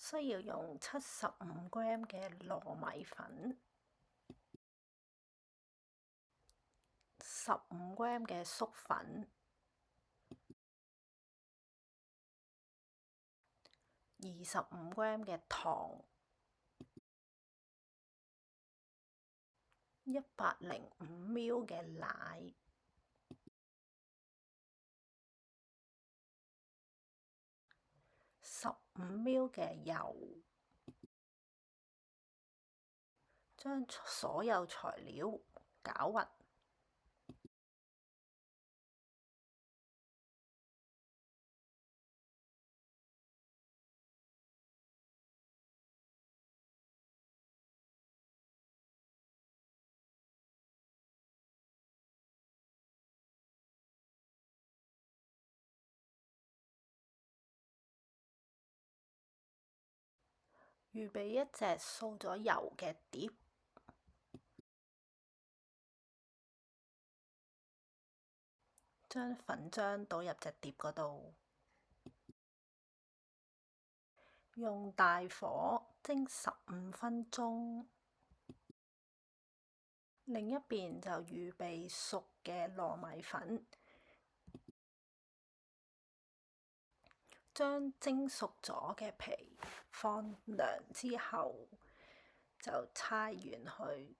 需要用75g 嘅糯米粉、15g 嘅粟粉、25g 嘅糖、105ml 嘅奶、15ml 嘅油，將所有材料攪勻。預備一隻掃咗油嘅碟，將粉漿倒入隻碟嗰度，用大火蒸15分鐘。另一邊就預備熟嘅糯米粉，將蒸熟咗嘅皮放涼之後，就搓圓佢。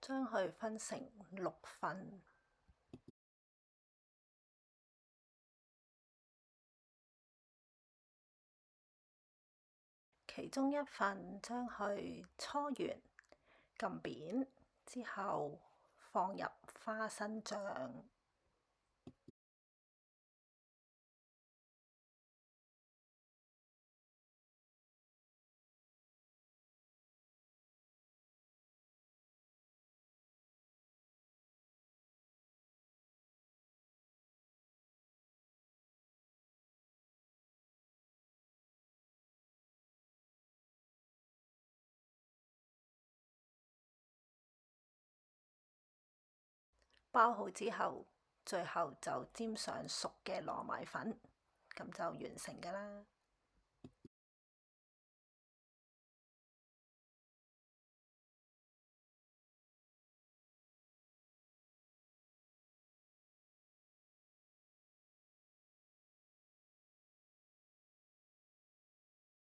將佢分成6份，其中一份將佢搓圓、撳扁之後放入花生醬，包好之後，最後就沾上熟嘅糯米粉，咁就完成㗎啦。